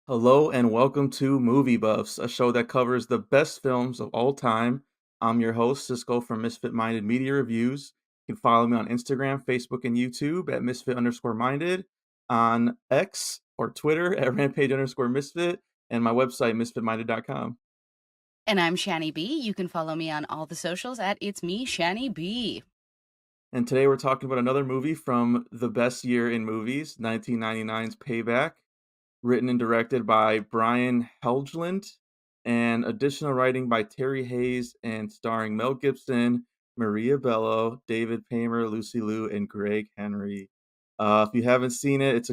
Hello and welcome to Movie Buffs, a show that covers the best films of all time. I'm your host, Cisco from Misfit Minded Media Reviews. You can follow me on Instagram, Facebook, and YouTube at Misfit_Minded, on X or Twitter at Rampage_Misfit, and my website, misfitminded.com. And I'm Shani B. You can follow me on all the socials at It's Me, Shani B. And today we're talking about another movie from the best year in movies, 1999's Payback, written and directed by Brian Helgeland, and additional writing by Terry Hayes, and starring Mel Gibson, Maria Bello, David Paymer, Lucy Liu, and Greg Henry. If you haven't seen it,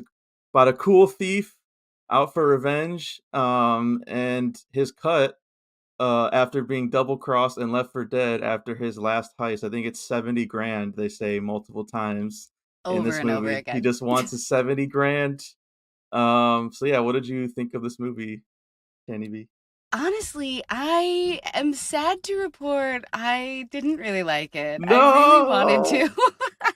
about a cool thief out for revenge, and his cut after being double crossed and left for dead after his last heist. I think it's 70 grand, they say multiple times in Over this and over movie. He again. just wants his 70 grand. So yeah, what did you think of this movie, Candy B? Honestly, I am sad to report I didn't really like it. I really wanted No. to.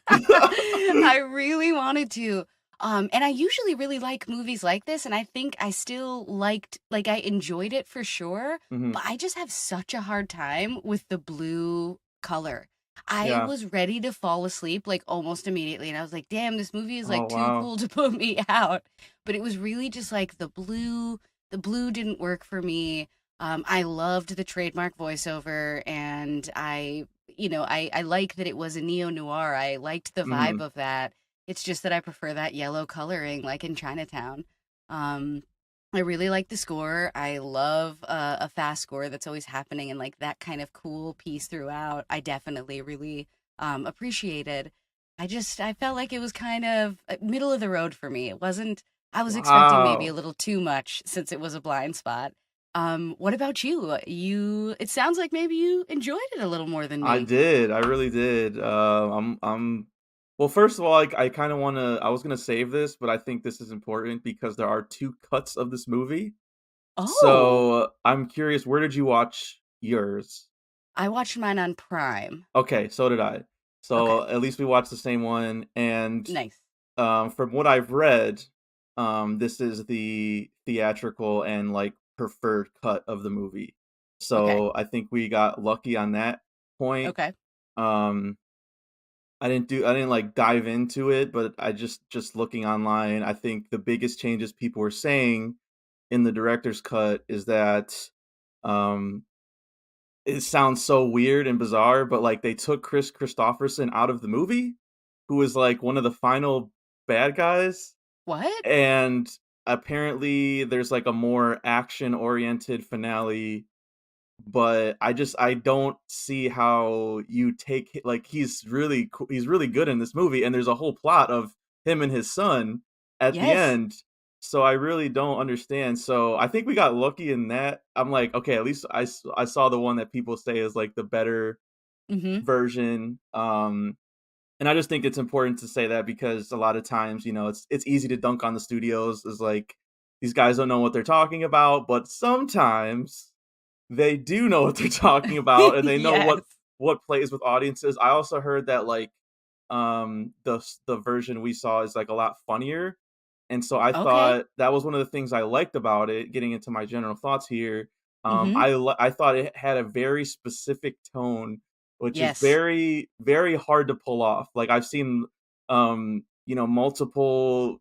I really wanted to. And I usually really like movies like this, and I think I still I enjoyed it for sure, Hmm. but I just have such a hard time with the blue color. I Yeah. was ready to fall asleep like almost immediately, and I was like, damn, this movie is Oh like too wow. cool to put me out. But it was really just like the blue didn't work for me. I loved the trademark voiceover, and I like that it was a neo noir. I liked the vibe Hmm. of that. It's just that I prefer that yellow coloring, like in Chinatown. Um, I really like the score. I love a fast score that's always happening, and like that kind of cool piece throughout. I definitely really appreciated. I felt like it was kind of middle of the road for me. It wasn't. I was expecting maybe a Wow. little too much since it was a blind spot. What about you? It sounds like maybe you enjoyed it a little more than I me. did. I really did. Well, first of all, I kind of want to. I was gonna save this, but I think this is important because there are two cuts of this movie. Oh, So I'm curious, where did you watch yours? I watched mine on Prime. Okay, so did I. Okay, So at least we watched the same one. And nice. from what I've read, this is the theatrical and like preferred cut of the movie. Okay, So I think we got lucky on that point. okay. Um, I didn't like dive into it, but I just looking online, I think the biggest changes people were saying in the director's cut is that um it sounds so weird and bizarre, but like they took Chris Christopherson out of the movie, who was like one of the final bad guys, What? and apparently there's like a more action oriented finale. But I don't see how you take like he's really good in this movie, and there's a whole plot of him and his son at the Yes. end. So I really don't understand. So I think we got lucky in that. I'm like, okay, at least I saw the one that people say is like the better Mm-hmm. version. And I just think it's important to say that because a lot of times, it's easy to dunk on the studios as like these guys don't know what they're talking about, but sometimes they do know what they're talking about, and they know Yes. what plays with audiences. I also heard that like the version we saw is like a lot funnier, and so I Okay. thought that was one of the things I liked about it. Getting into my general thoughts here, Mm-hmm. I thought it had a very specific tone, which is Yes. very very hard to pull off. Like I've seen multiple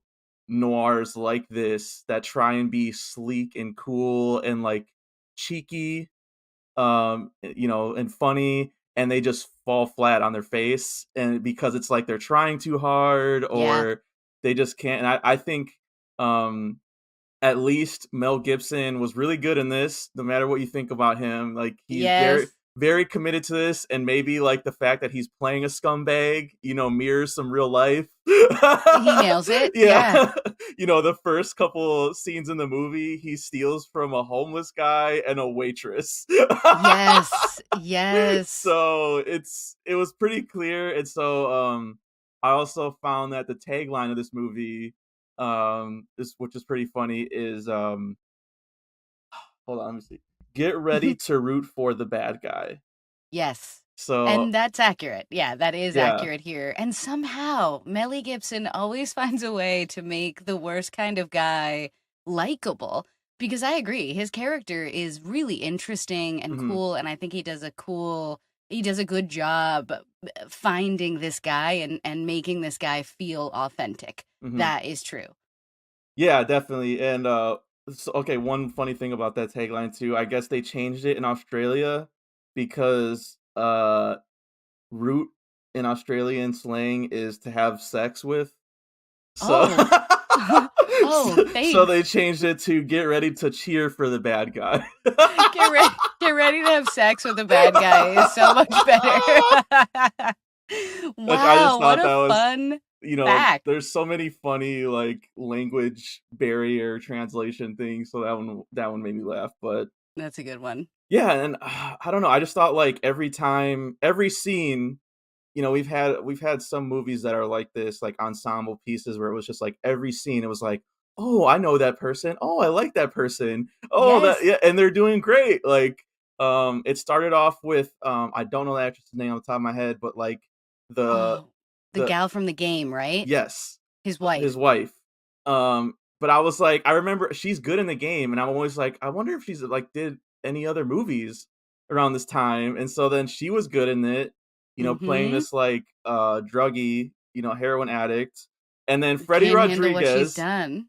noirs like this that try and be sleek and cool and like cheeky, and funny, and they just fall flat on their face, and because it's like they're trying too hard Yeah. or they just can't. And I think um at least Mel Gibson was really good in this, no matter what you think about him. Like he's very, Yes. very committed to this, and maybe like the fact that he's playing a scumbag, mirrors some real life. He nails it. Yeah. Yeah. The first couple scenes in the movie, he steals from a homeless guy and a waitress. Yes. Yes. So it was pretty clear. And so I also found that the tagline of this movie, which is pretty funny, is hold on, let me see. Get ready to root for the bad guy. Yes. So And that's accurate. Yeah, that is yeah. accurate here. And somehow Melly Gibson always finds a way to make the worst kind of guy likable. Because I agree, his character is really interesting and Mhm, cool, and I think he does a good job finding this guy and making this guy feel authentic. mhm. That is true. Yeah, definitely, and, okay, one funny thing about that tagline too, I guess they changed it in Australia because, root in Australian slang is to have sex with, so Oh. Oh, so they thanks. changed it to get ready to cheer for the bad guy. Get ready to have sex with a bad guy is so much better. Which I just Wow, what thought a that was fun fact. there's so many funny, like, language barrier translation things, so that one made me laugh, but That's a good one. yeah, and, I don't know, I just thought, like, every scene, we've had some movies that are like this, like, ensemble pieces where it was just, like, every scene, it was like, "Oh, I know that person. Oh, I like that person. Oh, that" Yes. yeah, and they're doing great, like, it started off with, I don't know the actress's name on the top of my head, but, like, the Oh, the the gal from the game, right? yes, His his wife. wife. But I was like, I remember she's good in the game, and I'm always like, I wonder if she's like did any other movies around this time. And so then she was good in it, playing Mhm. this like druggy, heroin addict. And then Can't handle what she's done.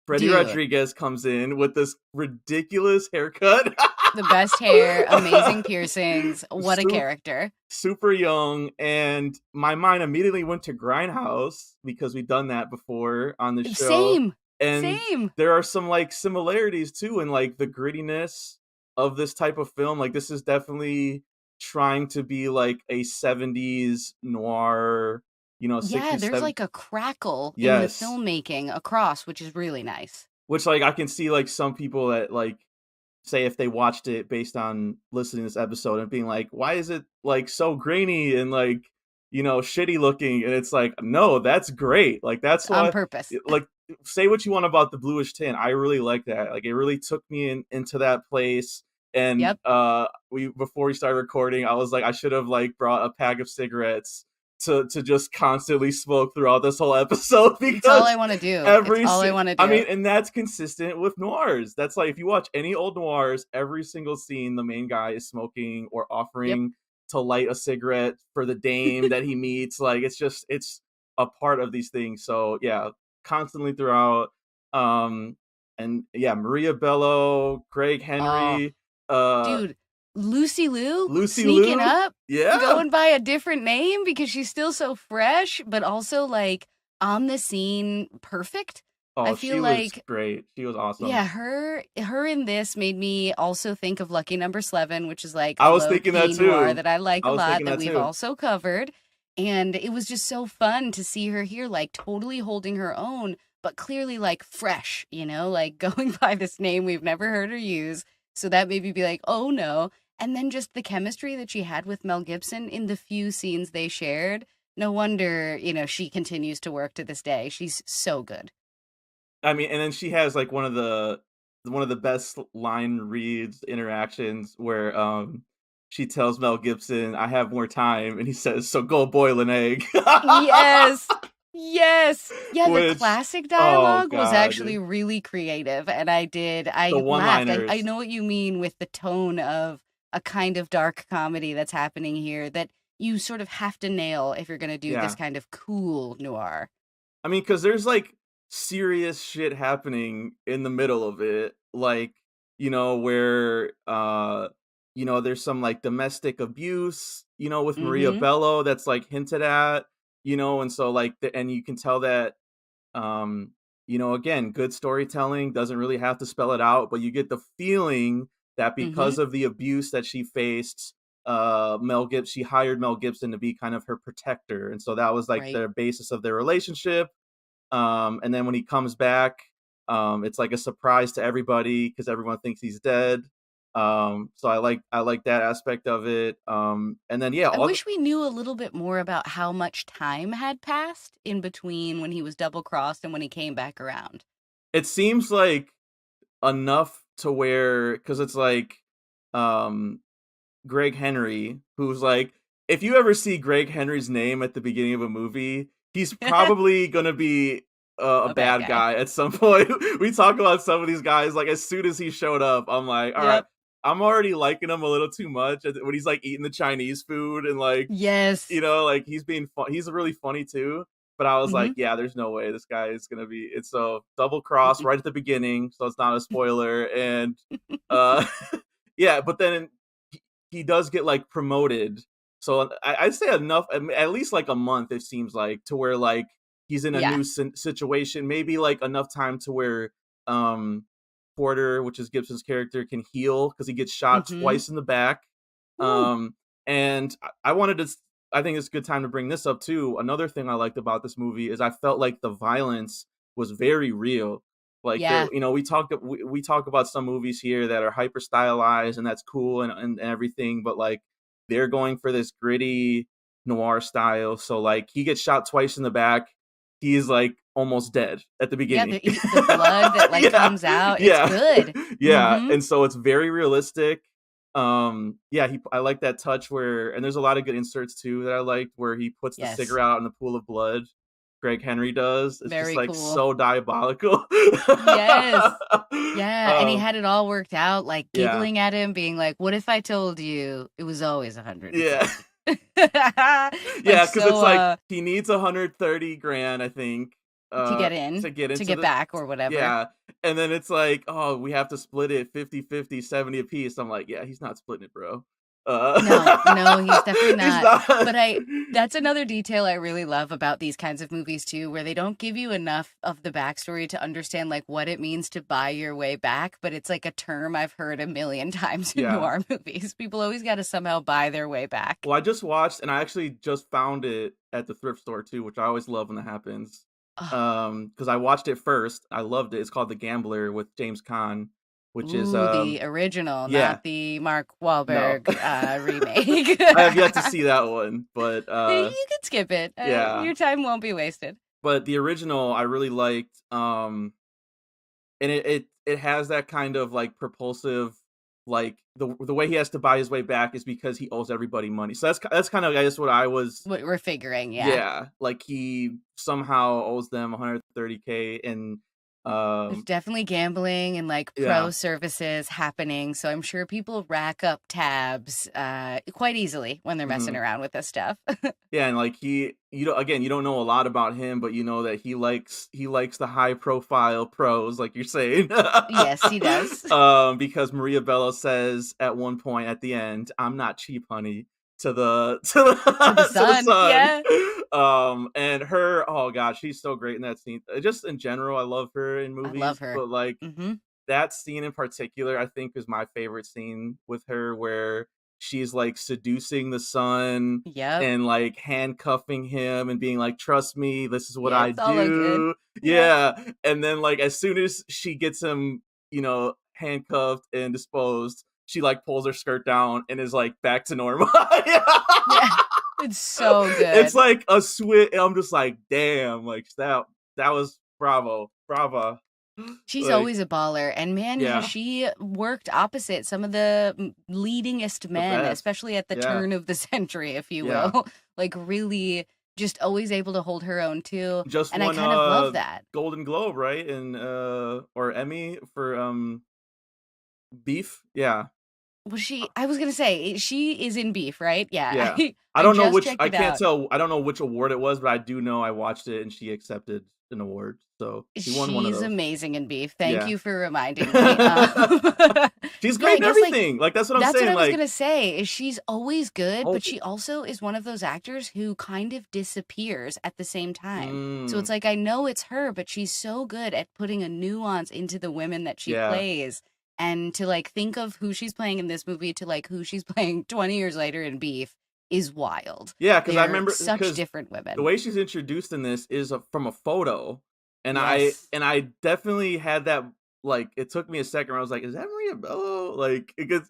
Freddie Dude, Rodriguez comes in with this ridiculous haircut. the best hair, amazing piercings. What a Super character. super young, and my mind immediately went to Grindhouse because we've done that before on the show, Same. and Same. there are some, like, similarities too in, like, the grittiness of this type of film, like, this is definitely trying to be like a '70s noir, Yeah, '60s, there's '70s. like a crackle in the Yes, filmmaking across, which is really nice. which, like, I can see, like, some people that, like, say if they watched it based on listening to this episode and being like, "Why is it, like, so grainy and, like, shitty looking?" And it's like, "No, that's great." Like, that's On why purpose. like, say what you want about the bluish tint, I really like that. Like, it really took me into that place, and, Yep. we before we started recording, I was like, I should have, like, brought a pack of cigarettes to just constantly smoke throughout this whole episode It's all I because wanna do. It's every all I si wanna I do. mean, and that's consistent with noirs. That's like if you watch any old noirs, every single scene, the main guy is smoking or Yep. offering to light a cigarette for the dame that he meets. Like it's a part of these things. So yeah, constantly throughout. Um, and yeah, Maria Bello, Craig Oh, Henry, dude, Lucy Liu Lucy sneaking Liu. up, Yeah. going by a different name because she's still so fresh, but also, like, on the scene perfect. I Oh, feel she was like great. She was awesome. yeah, her in this made me also think of Lucky Number Slevin, which is like a I was thinking that low-key noir too. that I like I a was lot thinking that that we've too. also covered. And it was just so fun to see her here, like totally holding her own, but clearly like fresh, like going by this name we've never heard her use. So that made me be like, oh no. And then just the chemistry that she had with Mel Gibson in the few scenes they shared. No wonder, she continues to work to this day. She's so good. I mean, and then she has like one of the best line reads interactions where she tells Mel Gibson, "I have more time," and he says, "So go boil an egg." Yes. Yes. Yeah, the Which, classic oh dialogue was god, actually really creative, and the I laughed. I one-liners. know what you mean with the tone of a kind of dark comedy that's happening here that you sort of have to nail if you're gonna do this Yeah, kind of cool noir. I mean, because there's like serious shit happening in the middle of it, like where there's some like domestic abuse, with Maria Mhm. Bello that's like hinted at, and so like and you can tell that again, good storytelling doesn't really have to spell it out, but you get the feeling that Mhm. because of the abuse that she faced, she hired Mel Gibson to be kind of her protector, and so that was like Right. the basis of their relationship. And then when he comes back, it's like a surprise to everybody because everyone thinks he's dead. So I like that aspect of it. And then yeah, I all the, wish we knew a little bit more about how much time had passed in between when he was double-crossed and when he came back around. it seems like enough to where because it's like um Greg Henry, who's like, if you ever see Greg Henry's name at the beginning of a movie, he's probably gonna be a A bad bad guy. guy at some point. We talk about some of these guys, like, as soon as he showed up, I'm like, "All right, Yep. I'm already liking him a little too much," when he's, like, eating the Chinese food and, like, Yes. like, he's really funny too, but I was like, Mhm. "Yeah, there's no way this guy is gonna be." It's so double cross Mm-mm. right at the beginning, so it's not a spoiler, and, uh, yeah, but then he does get, like, promoted, so I'd say enough at least, like, a month, it seems like, to where, like, he's in a Yeah. new situation, maybe, like, enough time to where, um, Porter, which is Gibson's character, can heal because he gets shot Mhm. twice in the back, Woo. um, and I wanted to I think it's a good time to bring this up too. Another thing I liked about this movie is I felt like the violence was very real. Like there, Yeah. we talk about some movies here that are hyper stylized and that's cool and everything, but like they're going for this gritty noir style. So like he gets shot twice in the back. He's like almost dead at the Yeah, beginning. the blood that, like, Yeah, comes out, it's yeah, good. yeah. Mhm. And so it's very realistic. Yeah, I like that touch where, and there's a lot of good inserts too that I liked where he puts the Yes. cigarette out in the pool of blood. Greg Henry does. It's just Very like cool. so diabolical. Yes. Yeah, and he um, had it all worked out, like, yeah, giggling at him, being like, "What if I told you it was always yeah, 130?" Like, yeah. Because it's so, like he needs 130 grand, I think, to get in, to get to into get the back or whatever. yeah. And then it's like, oh, we have to split it 50-50, 70 apiece. I'm like, yeah, he's not splitting it, bro. No, no, he's definitely He's not. not. But that's another detail I really love about these kinds of movies too, where they don't give you enough of the backstory to understand like what it means to buy your way back. But it's like a term I've heard a million times in Yeah. noir movies. People always got to somehow buy their way back. Well, I just watched, and I actually just found it at the thrift store too, which I always love when that happens. Oh, Because I watched it first, I loved it. It's called The Gambler with James Caan, which is ooh, the original, yeah, not the Mark no, Wahlberg remake. I have yet to see that one, but You can skip it. yeah, Your time won't be wasted. but the original I really liked. And it has that kind of like propulsive, like the way he has to buy his way back is because he owes everybody money. So that's kind of I guess what I was. What we're figuring, yeah. Yeah, like he somehow owes them 130K and There's um definitely gambling and like yeah. pro services happening. So I'm sure people rack up tabs quite easily when they're messing Mhm. around with this stuff. Yeah, and like you don't again, you don't know a lot about him, but you know that he likes the high profile pros, like you're saying. Yes, he does. Because Maria Bello says at one point at the end, "I'm not cheap, honey," to the To the to the sun. son. Yeah. And her, oh gosh, she's so great in that scene. Just in general, I love her in I love movies, her. but like Hmm. that scene in particular, I think is my favorite scene with her where she's like seducing the son Yep. and like handcuffing him and being like, "Trust me, this is what Yeah, I it's all good. do." Yeah. Yeah. And then like as soon as she gets him, handcuffed and disposed, she like pulls her skirt down and is like back to normal. Yeah. Yeah. It's so It's good. like a switch. I'm just like, damn, like that was bravo. Bravo. She's Like, always a baller, and man, has yeah, she worked opposite some of the leadingest the men, best. especially at the Yeah. turn of the century, if you Yeah. will. Like, really just always able to hold her own too, Just and I won kind of love that. Golden Globe, right? And or Emmy for Beef. Yeah. Was she I was gonna say, she is in Beef, right? Yeah, Yeah. I just checked I it can't out. tell, I don't know which award it was, but I do know I watched it and she accepted an award. So she won one of She's those. amazing in Beef. Thank Yeah. you for reminding me. She's Yeah, great I in guess, like, everything. Like that's what I'm that's what saying. I was Like, gonna say, is she's always good, oh, but she also is one of those actors who kind of disappears at the same time. So mm, it's like I know it's her, but she's so good at putting a nuance into the women that she yeah. plays. And to like think of who she's playing in this movie to like who she's playing 20 years later in Beef is wild. Yeah, because I They're remember such because different the women. way she's introduced in this is from a photo, and Yes. I definitely had that. Like, it took me a second. Where I was like, "Is that Maria Bello?" Like, because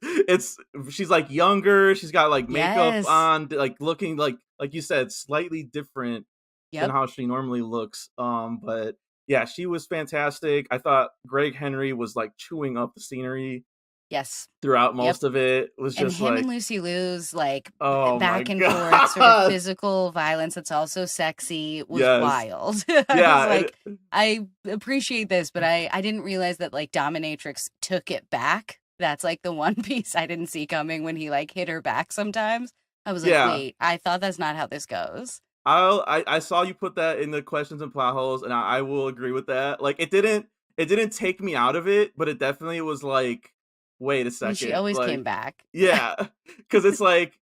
she's like younger. She's got like makeup Yes. on, like looking like you said, slightly different than Yep. how she normally looks. But yeah, she was fantastic. I thought Greg Henry was like chewing up the scenery. Yes. throughout Yep. most of it was And just him and like, Lucy Liu's like oh my back and forth sort of god. physical violence that's also sexy was Yes. wild. I was Yeah, like, I appreciate this, but I didn't realize that like Dominatrix took it back. That's like the one piece I didn't see coming when he like hit her back sometimes. I was like, yeah. wait, I thought that's not how this goes. I saw you put that in the questions and plot holes, and I will agree with that. Like it didn't take me out of it, but it definitely was like, wait a I mean, she second, always came like, back. yeah, because it's like,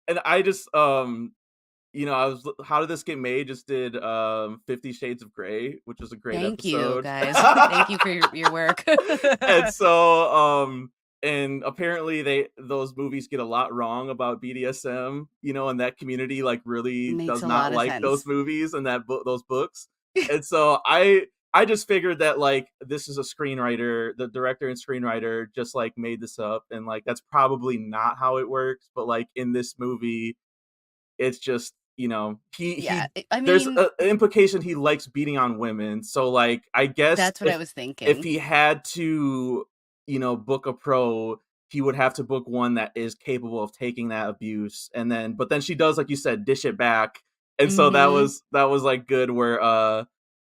and I just I was, how did this get made? Just did 50 Shades of Grey, which was a great Thank you, episode. guys. Thank you for your work. And so and apparently those movies get a lot wrong about BDSM, and that community like really Makes does a not lot of like those sense. movies and those books. And so I just figured that like this is a screenwriter, the director and screenwriter just like made this up, and like that's probably not how it works, but like in this movie it's just, Yeah, he I there's mean, an implication he likes beating on women. So like I guess that's what I if was if thinking. he had to, book a pro, he would have to book one that is capable of taking that abuse. And then but then she does, like you said, dish it back. And so that Mm-hmm. was that was like good, where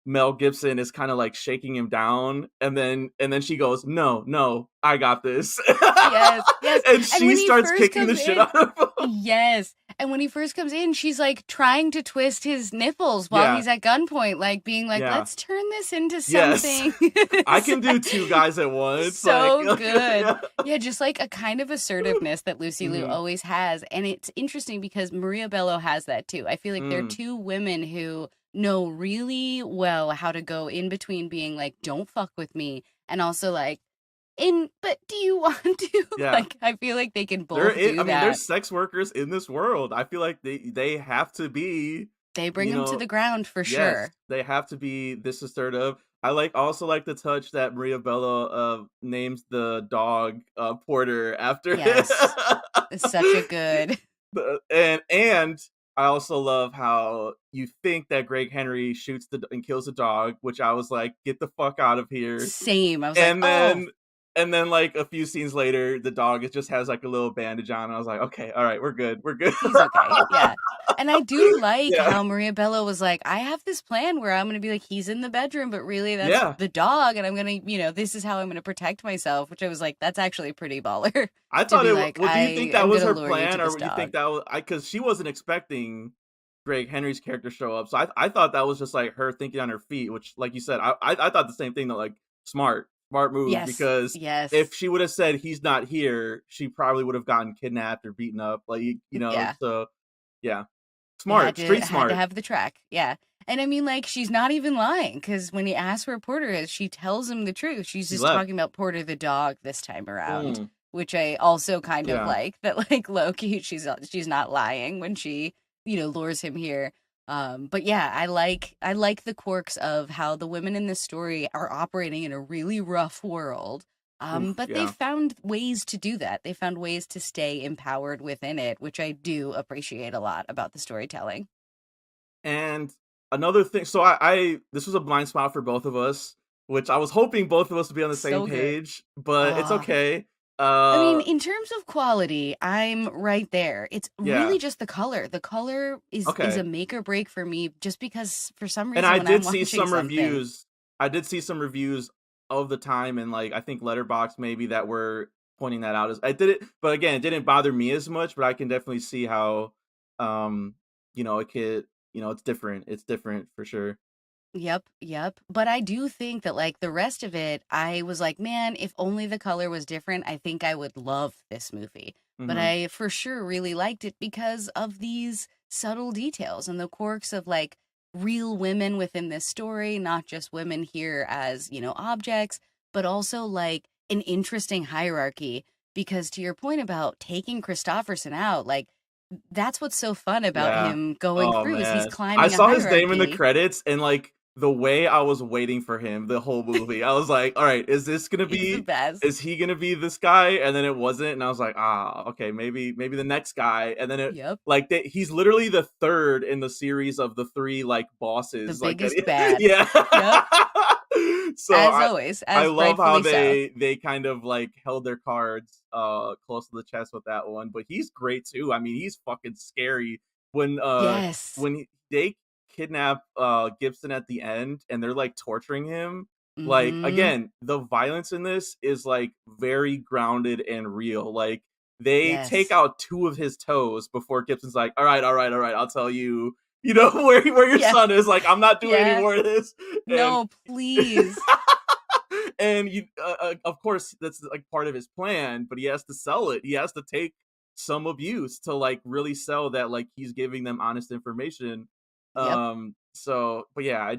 Mel Gibson is kind of like shaking him down, and then she goes, "No, no, I got this." Yes, yes. And And she when he starts first kicking the comes shit in, out of him. yes. And when he first comes in, she's like trying to twist his nipples while Yeah, he's at gunpoint, like being like, yeah. let's turn this into Yes. something I can do two guys at once, like, so good. yeah. Yeah, just like a kind of assertiveness that Lucy Liu Mhm. always has. And it's interesting because Maria Bello has that too. I feel like they're Mm. two women who know really well how to go in between being like, don't fuck with me, and also like, but do you want to? Yeah. Like, I feel like they can both I do mean, that. there's sex workers in this world. I feel like they have to be, They bring you him to know the ground for yes, sure. they have to be this assertive. I also like the touch that Maria Bello names the dog Porter after him. Yes. It's such a good. And I also love how you think that Greg Henry shoots and kills the dog, which I was like, get the fuck out of here. Same. I was like, And oh, then like a few scenes later, the dog just has like a little bandage on. And I was like, okay, all right, we're good, we're good. he's okay. Yeah. And I do like Yeah, how Maria Bello was like, I have this plan where I'm going to be like, he's in the bedroom, but really that's yeah. the dog. And I'm going to, this is how I'm going to protect myself, which I was like, that's actually pretty baller I to thought be it. like, Well, do you think I that am was going to her lure you to plan, this or you think dog. that was because she wasn't expecting Greg Henry's character show up? So I thought that was just like her thinking on her feet, which, like you said, I thought the same thing. That like smart move, Yes. because if Yes. she would have said he's not here, she probably would have gotten kidnapped or beaten up. Like Yeah. so yeah, It smart, street had to smart. have the track. Yeah. And I mean, like, she's not even lying because when he asks where Porter is, she tells him the truth. She's He just left. talking about Porter the dog this time around, Mm, which I also kind of yeah, like that, like, low key, she's not lying when she, lures him here. But yeah, I like the quirks of how the women in this story are operating in a really rough world. oof, But they yeah. found ways to do that. They found ways to stay empowered within it, which I do appreciate a lot about the storytelling. And another thing, so I this was a blind spot for both of us, which I was hoping both of us would be on the same So good. page, but it's Ah, okay. I mean, Uh, in terms of quality, I'm right there. It's yeah, really just the color. The color is a okay. make or break for me just because for some And reason I when I'm did see watching some something, reviews. I did see some reviews of the time, and like I think Letterbox maybe, that were pointing that out. As I did it, but again, it didn't bother me as much. But I can definitely see how, um, it could, it's different. It's different for sure. yep, yep. But I do think that like the rest of it, I was like, man, if only the color was different, I think I would love this movie. But Hmm. I for sure really liked it because of these subtle details and the quirks of like real women within this story, not just women here as, objects, but also like an interesting hierarchy. Because to your point about taking Christofferson out, like that's what's so fun about Yeah. him going Oh through is he's man, I climbing a saw his name in the hierarchy. credits, and like the way I was waiting for him the whole movie, I was like, all right, He's the best. is he gonna be this guy? And then it wasn't, and I was like, okay, maybe the next guy. And then it Yep. like he's literally the third in the series of the three like The bosses, like that. biggest bad. Yeah. Yep. So As always, I as love how rightfully so. they kind of like held their cards close to the chest with that one. But he's great too. I mean, he's fucking scary when Yes. they kidnap Gibson at the end and they're like torturing him. Like Mhm. again, the violence in this is like very grounded and real. Like they take Yes. out two of his toes before Gibson's like, all right, all right, all right, I'll tell you, you know, where your Yeah. son is. Like, I'm not doing any Yeah. more of this. And No, please. and you of course that's like part of his plan, but he has to sell it. He has to take some abuse to like really sell that like he's giving them honest information. Yep. So but yeah,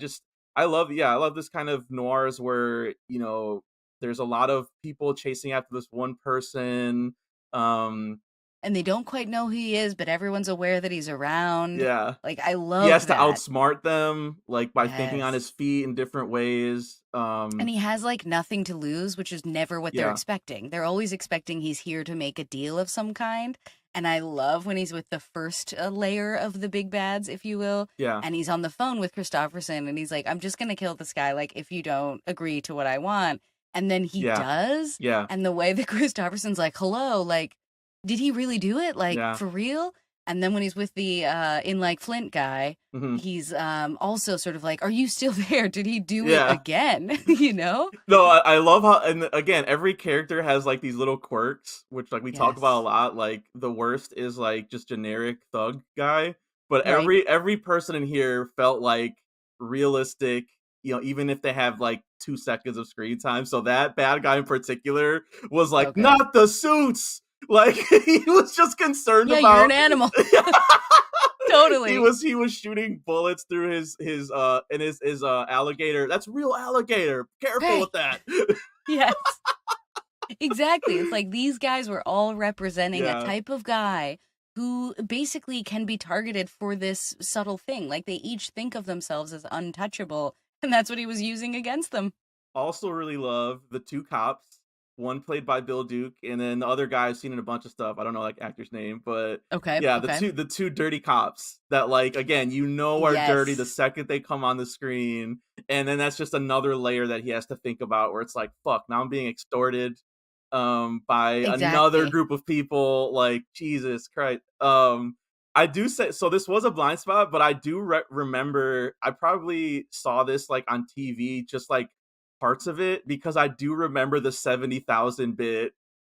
I love this kind of noirs where, you know, there's a lot of people chasing after this one person. um And they don't quite know who he is, but everyone's aware that he's around. yeah, Like, I he has love to that. outsmart them like by thinking on Yes. his feet in different ways. And he has like nothing to lose, which is never what they're Yeah, expecting. They're always expecting he's here to make a deal of some kind. And I love when he's with the first layer of the big bads, if you will. yeah, And he's on the phone with Christopherson and he's like, I'm just going to kill this guy, like, if you don't agree to what I want. And then he yeah, does. yeah, And the way that Christopherson's like, hello, like, did he really do it? Like, yeah. for real? And then when he's with the in like Flint guy, Mhm. he's also sort of like, are you still there? Did he do it Yeah. again? You know? No, I love how, and again, every character has like these little quirks, which like we talk about a Yes. lot. Like the worst is like just generic thug guy, but Right. every person in here felt like realistic. You know, even if they have like 2 seconds of screen time. So that bad guy in particular was So like, good. not the suits. Like he was just concerned Yeah, you're about. an animal. Totally. He was shooting bullets through his and his alligator. That's real alligator. Careful Right. with that. Yes. Exactly. It's like these guys were all representing a Yeah. type of guy who basically can be targeted for this subtle thing. Like they each think of themselves as untouchable, and that's what he was using against them. Also really love the two cops, one played by Bill Duke, and then the other guy I've seen in a bunch of stuff. I don't know like actor's name, but Okay. yeah, Okay. the two dirty cops that like again, you know are dirty the Yes. second they come on the screen. And then that's just another layer that he has to think about where it's like, fuck, now I'm being extorted by another Exactly. group of people. Like, Jesus Christ. I do say so. This was a blind spot, but I do remember I probably saw this like on TV, just like parts of it, because I do remember the 70,000 bit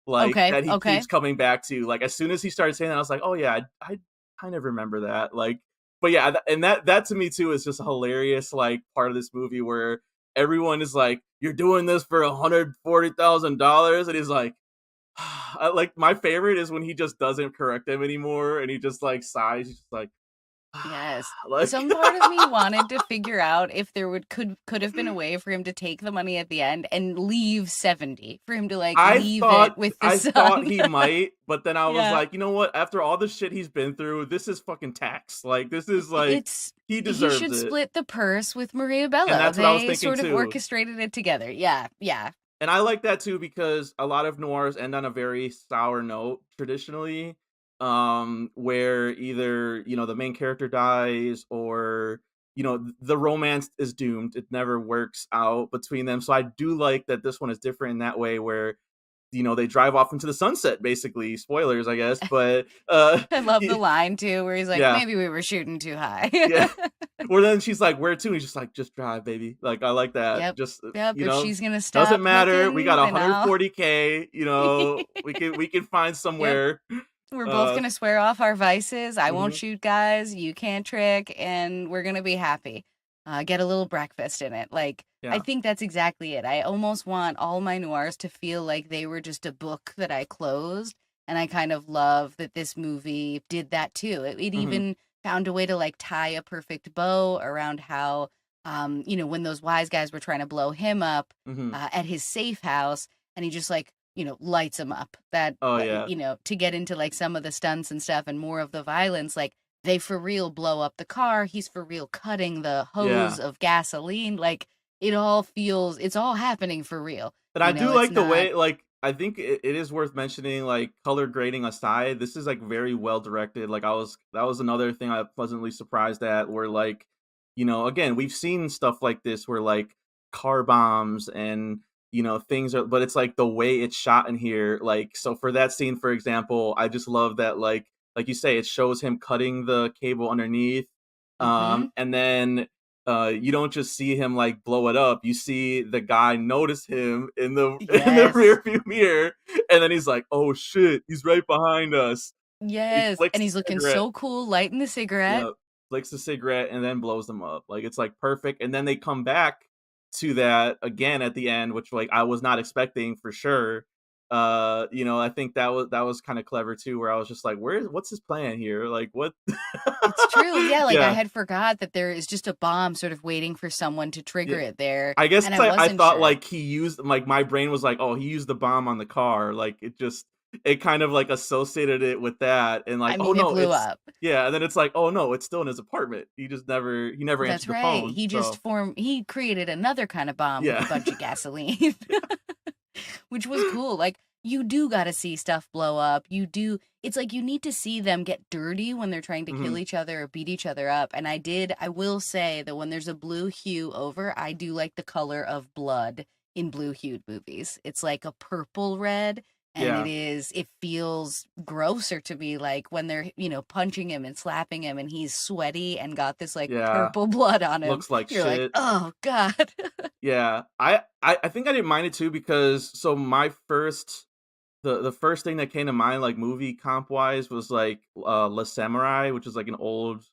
like Okay. that he Okay. keeps coming back to. Like as soon as he started saying that, I was like, oh yeah, I kind of remember that. Like, but yeah, and that to me too is just a hilarious like part of this movie where everyone is like, "You're doing this for $140,000," and he's like, like my favorite is when he just doesn't correct them anymore, and he just like sighs. He's just like, Yes. like, Some part of me wanted to figure out if there could have been a way for him to take the money at the end and leave 70, for him to like leave it with the I thought son. he might, but then I was Yeah. like, you know what? After all the shit he's been through, this is fucking tax. Like, this is like It's he he deserves should it, split the purse with Maria and Bello. that's what I was They thinking sort of too. orchestrated it together. Yeah. Yeah. And I like that too because a lot of noirs end on a very sour note traditionally, where either, you know, the main character dies or, you know, the romance is doomed. It never works out between them. So I do like that this one is different in that way where, you know, they drive off into the sunset, basically. Spoilers, I guess, but I love the line too where he's like, yeah, maybe we were shooting too high. yeah. Well, then she's like, "Where to?" And he's just like, "Just drive, baby." Like, I like that. Yep. Just Yep. you If know, she's gonna doesn't stop matter. We got looking, then I'll 140K. You know, we can find Yep. somewhere. We're both Uh, gonna swear off our vices. I won't mhm, shoot guys, you can't trick, and we're gonna be happy. Get a little breakfast in it. Like, I yeah. think that's exactly it. I almost want all my noirs to feel like they were just a book that I closed. And I kind of love that this movie did that too. It Hmm. even found a way to like tie a perfect bow around how, when those wise guys were trying to blow him up Hmm. at his safe house, and he just like, lights him up. That, Oh yeah, to get into like some of the stunts and stuff and more of the violence, like they for real blow up the car. He's for real cutting the yeah. hose of gasoline. Like it all feels, it's all happening for real. And I do It's like the not, way, like, I think it is worth mentioning, like, color grading aside, this is, like, very well directed. Like, that was another thing I was pleasantly surprised at, where, like, you know, again, we've seen stuff like this where, like, car bombs and things are, but it's like the way it's shot in here, like, so for that scene, for example, I just love that, like you say, it shows him cutting the cable underneath, Mm-hmm. and then you don't just see him like blow it up, you see the guy notice him in the in the Yes. rear view mirror, and then he's like, oh shit, he's right behind us. He Yes. flicks And the he's looking cigarette. so cool lighting the cigarette. Yeah, flicks the cigarette and then blows them up. Like, it's like perfect. And then they come back to that again at the end, which like I was not expecting for sure. I think that was kind of clever too, where I was just like, what's his plan here? Like, what? It's true. Yeah, like I Yeah, had forgot that there is just a bomb sort of waiting for someone to yeah. trigger it there, I guess and I I wasn't thought sure. like he used, like, my brain was like, oh, he used the bomb on the car. Like, it kind of like associated it with that, and like, I oh mean, it no, blew it's, up. yeah, and then it's like, oh no, it's still in his apartment. He never That's answered the right. phone. He just So formed he created another kind of bomb with a yeah. bunch of gasoline, which was cool. Like you do got to see stuff blow up. You do. It's like you need to see them get dirty when they're trying to kill Mhm. each other or beat each other up. And I will say that when there's a blue hue over, I do like the color of blood in blue hued movies. It's like a purple red. And Yeah, it feels grosser to me, like when they're, punching him and slapping him and he's sweaty and got this like yeah, purple blood on him. looks like You're like, shit. oh God. Yeah, I think I didn't mind it too, because so my first the first thing that came to mind, like, movie comp wise, was like, Le Samurai, which is like an old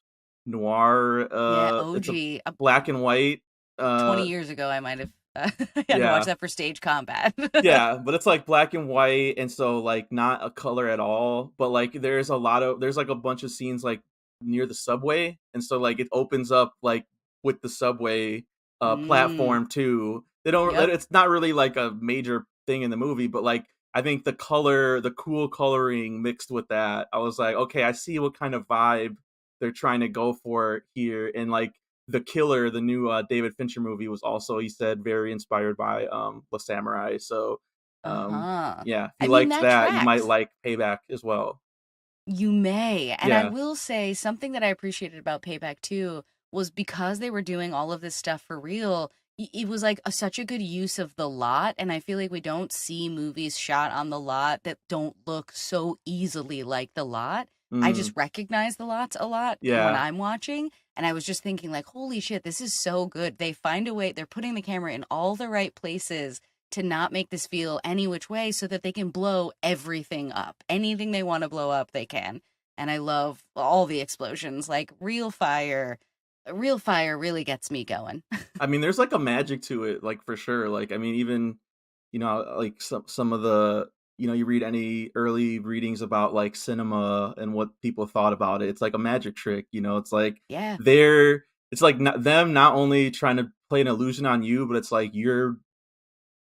noir, Yeah, it's a OG. black and white, 20 uh years ago, I might have I had to watch yeah. that for stage combat. Yeah, but it's like black and white, and so like not a color at all. But like there's like a bunch of scenes like near the subway, and so like it opens up like with the subway Mm, platform too. They don't. yep. It's not really like a major thing in the movie, but like I think the cool coloring mixed with that, I was like, okay, I see what kind of vibe they're trying to go for here, and like the Killer, the new David Fincher movie, was also, he said, very inspired by The Samurai. So Uh-huh. yeah, if I you mean, liked that that, you might tracks. like Payback as well. You may. And I Yeah. will say something that I appreciated about Payback too was because they were doing all of this stuff for real. It was like such a good use of the lot. And I feel like we don't see movies shot on the lot that don't look so easily like the lot. I Mm, just recognize the lots a lot when yeah. I'm watching. And I was just thinking, like, holy shit, this is so good. They find a way, they're putting the camera in all the right places to not make this feel any which way so that they can blow everything up. Anything they want to blow up, they can. And I love all the explosions, like real fire. Real fire really gets me going. I mean, there's like a magic to it, like, for sure. Like, I mean, even like some of the, you read any early readings about like cinema and what people thought about it. It's like a magic trick. It's like Yeah. they're it's like them not only trying to play an illusion on you, but it's like you're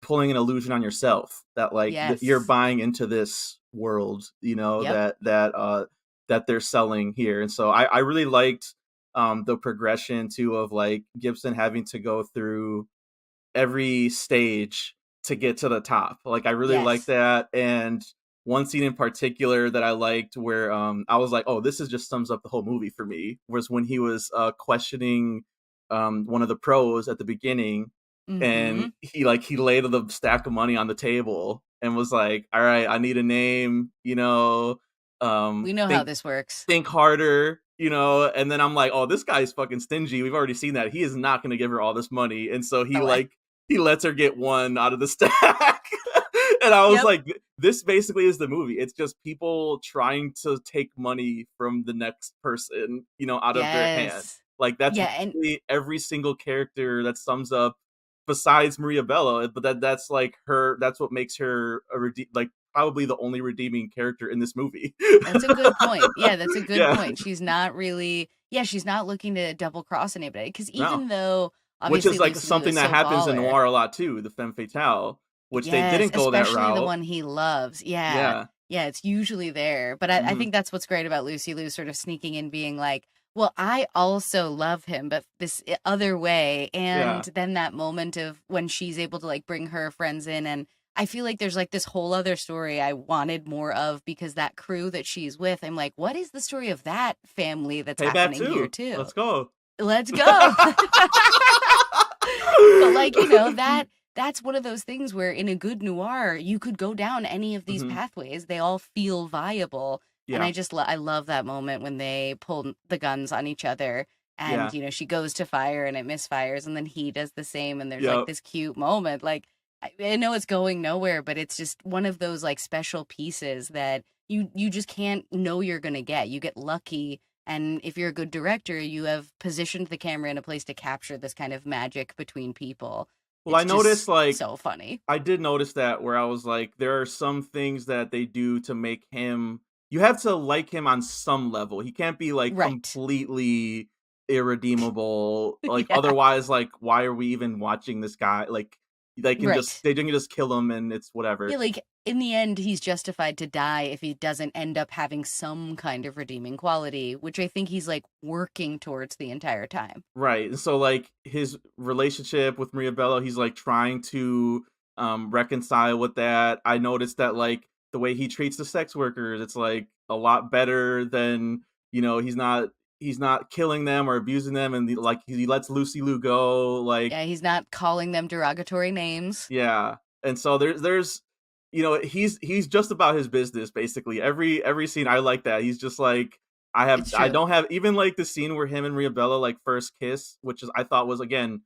pulling an illusion on yourself, that like you're Yes. buying into this world, Yep. that they're selling here. And so I really liked the progression too, of like Gibson having to go through every stage to get to the top. Like, I really like Yes. that. And one scene in particular that I liked, where I was like, oh, this is just sums up the whole movie for me, was when he was questioning one of the pros at the beginning, and Mm-hmm. he laid the stack of money on the table and was like, all right, I need a name, We know how think this works. harder, and then I'm like, oh, this guy's fucking stingy. We've already seen that. He is not going to give her all this money. And so No way. he lets her get one out of the stack. And I was Yep. like, this basically is the movie. It's just people trying to take money from the next person, out of their hand. Yes. Like, that's Yeah, and really every single character that sums up, besides Maria Bello, but that's like that's what makes her like probably the only redeeming character in this movie. that's a good point. Yeah, that's a good Yeah. point. She's not really, yeah, she's not looking to double cross anybody. Because No. even though Which obviously is like Lucy Liu something is that so happens in baller, noir a lot too, the femme fatale, which they yes, didn't go that especially the route. one he loves. Yeah. Yeah. Yeah, it's usually there. But I Mhm. think that's what's great about Lucy Liu sort of sneaking in, being like, well, I also love him, but this other way. And Yeah. then that moment of when she's able to like bring her friends in. And I feel like there's like this whole other story I wanted more of, because that crew that she's with, I'm like, what is the story of that family that's Payback happening here too. too? Let's go. Let's go. But like, that's one of those things where in a good noir, you could go down any of these Mhm. pathways. They all feel viable. And Yeah, I love that moment when they pull the guns on each other and, yeah, she goes to fire and it misfires and then he does the same and there's like yep. this cute moment. Like I know it's going nowhere, but it's just one of those like special pieces that you just can't know you're going to get. You get lucky, and if you're a good director, you have positioned the camera in a place to capture this kind of magic between people. Well, I It's noticed, just like so funny. I did notice that where I was like, there are some things that they do to make him you have to like him on some level. He can't be, like, Right. completely irredeemable, like, Yeah. otherwise, like, why are we even watching this guy? Like, Right. they can just kill him and it's whatever. Yeah, like in the end, he's justified to die if he doesn't end up having some kind of redeeming quality, which I think he's like working towards the entire time. Right, and so, like, his relationship with Maria Bello, he's, like, trying to, reconcile with that. I noticed that, like, the way he treats the sex workers, it's, like, a lot better than, he's not killing them or abusing them, and, like, he lets Lucy Liu go, like Yeah, he's not calling them derogatory names. yeah, and so there's he's just about his business, basically. Every scene, I like that. He's just like, It's I true. don't have even, like, the scene where him and Maria Bello, like, first kiss, which is I thought was, again,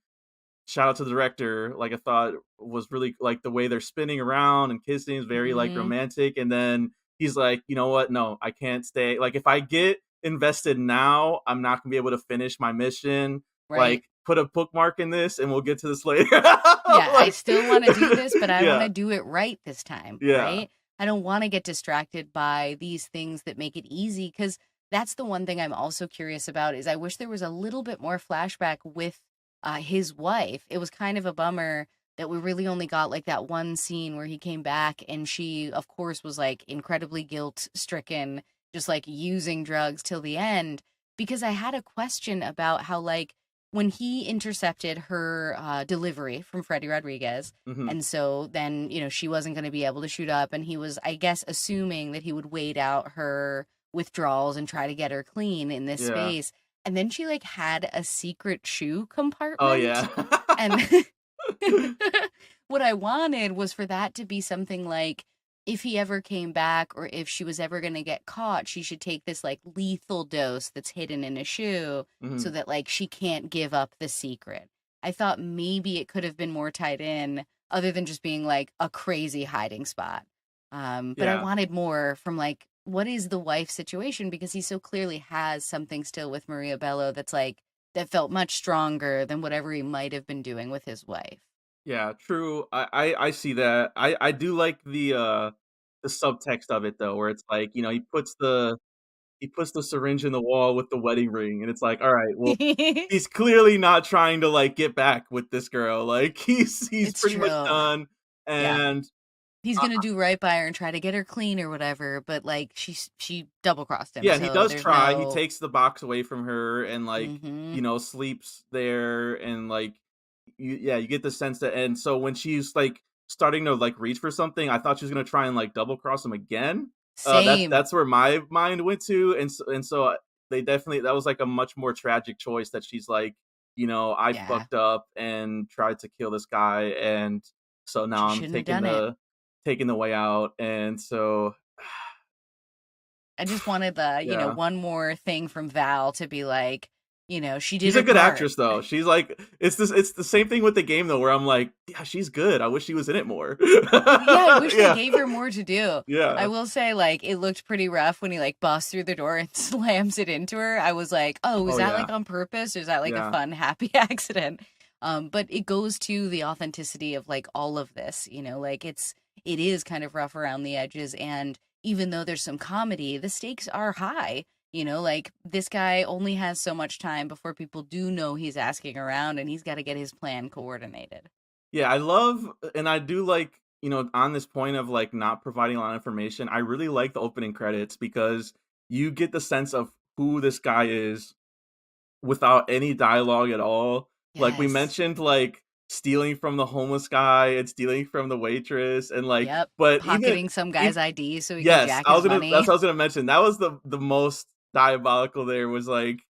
shout out to the director, like, I thought was really like, the way they're spinning around and kissing is very, like, Hmm. romantic, and then he's like, "You know what? No, I can't stay. Like, if I get invested now, I'm not gonna be able to finish my mission. Right. Like, put a bookmark in this, and we'll get to this later." Yeah, I Like still want to do this, but I want yeah, to do it right this time, yeah. right? I don't want to get distracted by these things that make it easy because that's the one thing I'm also curious about is I wish there was a little bit more flashback with his wife. It was kind of a bummer that we really only got like that one scene where he came back and she of course was like incredibly guilt stricken, just like using drugs till the end because I had a question about how like when he intercepted her delivery from Freddie Rodriguez. Mhm. And so then, she wasn't going to be able to shoot up. And he was, I guess, assuming that he would wait out her withdrawals and try to get her clean in this Yeah. space. And then she like had a secret shoe Oh, compartment. yeah. And what I wanted was for that to be something like if he ever came back or if she was ever going to get caught, she should take this like lethal dose that's hidden in a shoe so Mhm. that like she can't give up the secret. I thought maybe it could have been more tied in other than just being like a crazy hiding spot. But I Yeah. wanted more from like what is the wife situation because he so clearly has something still with Maria Bello that's like that felt much stronger than whatever he might have been doing with his wife. Yeah, true. I see that. I do like the subtext of it, though, where it's like, he puts the syringe in the wall with the wedding ring, and it's like, "Alright, well, he's clearly not trying to, like, get back with this girl." Like, he's It's pretty much true. done, Yeah. and He's uh gonna do right by her and try to get her clean or whatever, but like she double crossed him, yeah, and he so does there's try. He no takes the box away from her and, like, mm-hmm. sleeps there and, like, you get the sense that and so when she's, like, starting to, like, reach for something, I thought she was gonna try and, like, double cross him again. Same. That's where my mind went to, and so, they definitely that was, like, a much more tragic choice that she's like, "I Yeah. fucked up and tried to kill this guy, and so now She I'm shouldn't have done it. taking the way out," and so I just wanted the, yeah. one more thing from Val to be like, she did She's a her good part. actress, though. She's like it's the same thing with the game, though, where I'm like, "Yeah, she's good. I wish she was in it more." Yeah, I wish they Yeah. gave her more to do. I Yeah. will say, like, it looked pretty rough when he like busts through the door and slams it into her. I was like, oh, is Oh, that yeah. like on purpose or is that like a Yeah. fun, happy accident? But it goes to the authenticity of like all of this, like it is kind of rough around the edges. And even though there's some comedy, the stakes are high. Like this guy only has so much time before people do know he's asking around and he's got to get his plan coordinated. Yeah, I love and I do like, on this point of, like, not providing a lot of information, I really like the opening credits because you get the sense of who this guy is without any dialogue at all. Like, we Yes. mentioned, like, stealing from the homeless guy and stealing from the waitress and, like Yep. but Pocketing some ev guy's ID so he could yes, jack his that's money. what I was gonna mention. That was the most diabolical there was, like,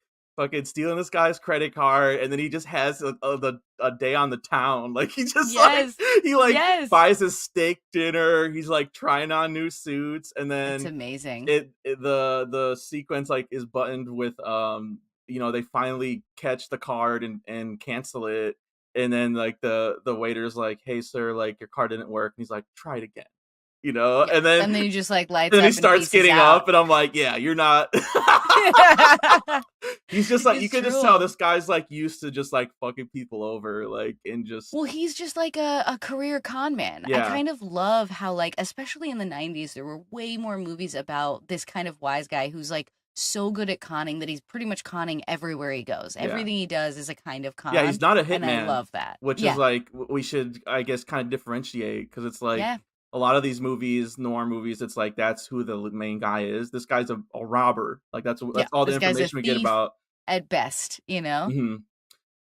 fucking stealing this guy's credit card, and then he just has a day on the town. Like he just like Yes. he like Yes. buys his steak dinner. He's like trying on new suits, and It's then amazing. the sequence like is buttoned with they finally catch the card and cancel it, and then like the waiter's like, hey sir, like your card didn't work, and he's like, try it again, Yes. and then And then he just like lights he up and starts pieces getting out. up, and I'm like, yeah, you're not. He's just like, you It's can just tell true. this guy's like used to just like fucking people over, like, and just Well, he's just like a career con man. I yeah, kind of love how, like, especially in the 90s, there were way more movies about this kind of wise guy who's like so good at conning that he's pretty much conning everywhere he goes. yeah. Everything he does is a kind of Yeah, con. he's not a And I hitman, love that. which is Yeah. like we should, I guess, kind of differentiate because it's like Yeah. a lot of these movies, noir movies, it's like that's who the main guy is. This guy's a robber. Like Yeah. that's all the This guy's a information we get thief about. at best, you know? hmm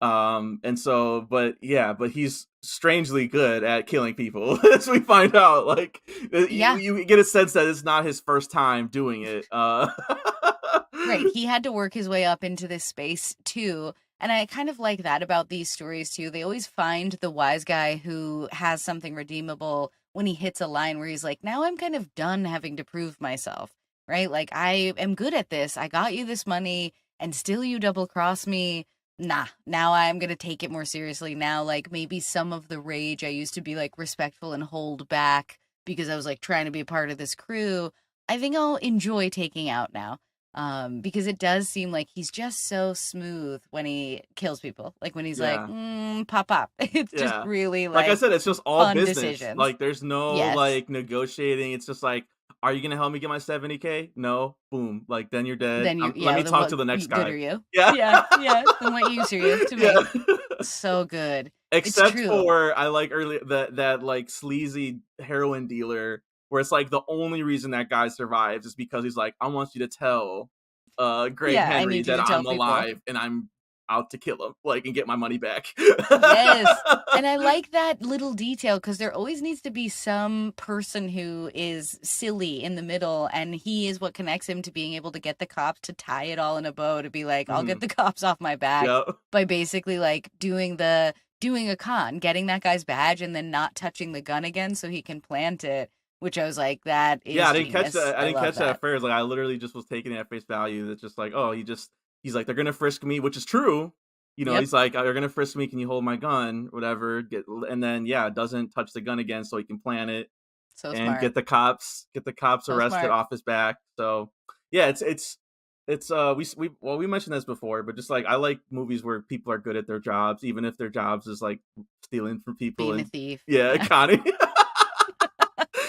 and so, but yeah, but he's strangely good at killing people, as we find out. Like Yeah. you get a sense that it's not his first time doing it. Right. He had to work his way up into this space too. And I kind of like that about these stories too. They always find the wise guy who has something redeemable when he hits a line where he's like, now I'm kind of done having to prove myself, right? Like, I am good at this. I got you this money and still you double cross me. Nah, now I'm going to take it more seriously. Now, like, maybe some of the rage I used to be like respectful and hold back because I was like trying to be a part of this crew. I think I'll enjoy taking out now, because it does seem like he's just so smooth when he kills people. Like when he's like, Yeah. pop, pop. It's just Yeah. really Like I like said, it's just all fun business. decisions. Like there's no Yes. like negotiating. It's just like, are you gonna help me get my 70K? No. Boom. Like then you're dead. Then you, Let yeah, me then talk what to the next good guy. are you? Yeah. Yeah, yeah. Then what use are you to Yeah. me? So good. It's Except true. for I like early that like sleazy heroin dealer where it's like the only reason that guy survives is because he's like, I want you to tell Greg Yeah, I Henry need you that to tell I'm people. alive and I'm out to kill him, like, and get my money back. Yes. And I like that little detail because there always needs to be some person who is silly in the middle, and he is what connects him to being able to get the cops to tie it all in a bow to be like, I'll get Mhm. the cops off my back Yep. by basically like doing a con, getting that guy's badge and then not touching the gun again so he can plant it, which I was like, that Yeah, is genius. I I didn't love catch that that. at first. Like I literally just was taking it at face value. That's just like, oh, he's like, they're gonna frisk me, which is true. Yep. He's like, they're gonna frisk me. Can you hold my gun? Whatever. And then yeah, doesn't touch the gun again, so he can plant it So and smart. get the cops So arrested smart. off his back. So yeah, it's we mentioned this before, but just like I like movies where people are good at their jobs, even if their jobs is like stealing from people Being a and thief. yeah, Yeah. conning.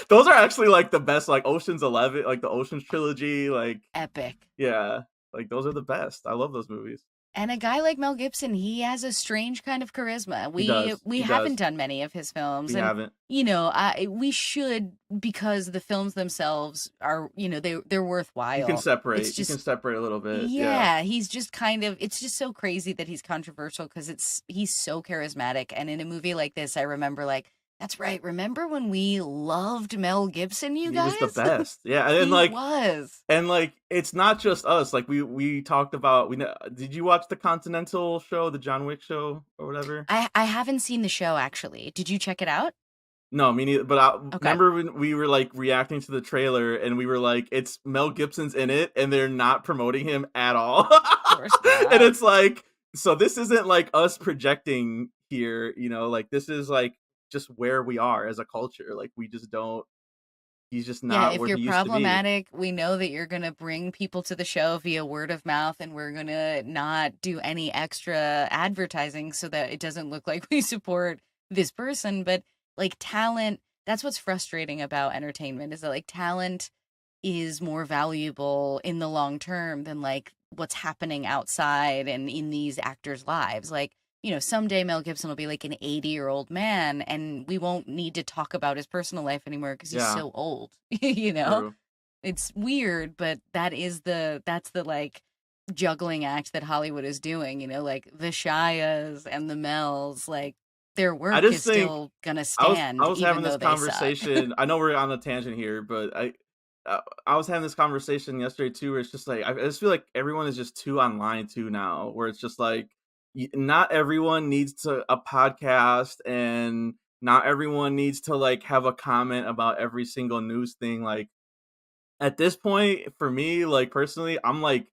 Those are actually like the best, like Ocean's 11, like the Ocean's trilogy, like Epic. yeah, like those are the best. I love those movies. And a guy like Mel Gibson, he has a strange kind of charisma. He We does. we He haven't does. done many of his films, We and haven't. we should, because the films themselves are, they're You can worthwhile. It's separate. You can just, separate a little bit. Yeah. yeah, he's just kind of, it's just so crazy that he's controversial because he's so charismatic. And in a movie like this, I remember like, that's right. Remember when we loved Mel Gibson, you He was the guys? best. Yeah, and He like was. it's not just us. Like we talked about. Did you watch the Continental show, the John Wick show, or whatever? I haven't seen the show actually. Did you check it out? No, me neither. But I Okay. remember when we were like reacting to the trailer, and we were like, "It's Mel Gibson's in it, and they're not promoting him at all." Of course And not. it's like, so this isn't like us projecting here, like this is like just where we are as a culture. Like we just don't. He's just Yeah, not if where you're he used to be. problematic, we know that you're going to bring people to the show via word of mouth, and we're going to not do any extra advertising so that it doesn't look like we support this person. But like talent, that's what's frustrating about entertainment, is that like talent is more valuable in the long term than like what's happening outside and in these actors' lives. Like, someday Mel Gibson will be like an 80-year-old man and we won't need to talk about his personal life anymore because he's Yeah, so old. you know? true. It's weird, but that's the like juggling act that Hollywood is doing, like the Shias and the Mels, like their I work just is think still gonna I stand was even having this though they suck. conversation. I know we're on a tangent here, but I was having this conversation yesterday too, where it's just like I just feel like everyone is just too online too now, where it's just like not everyone needs to a podcast, and not everyone needs to like have a comment about every single news thing. Like at this point, for me, like personally, I'm like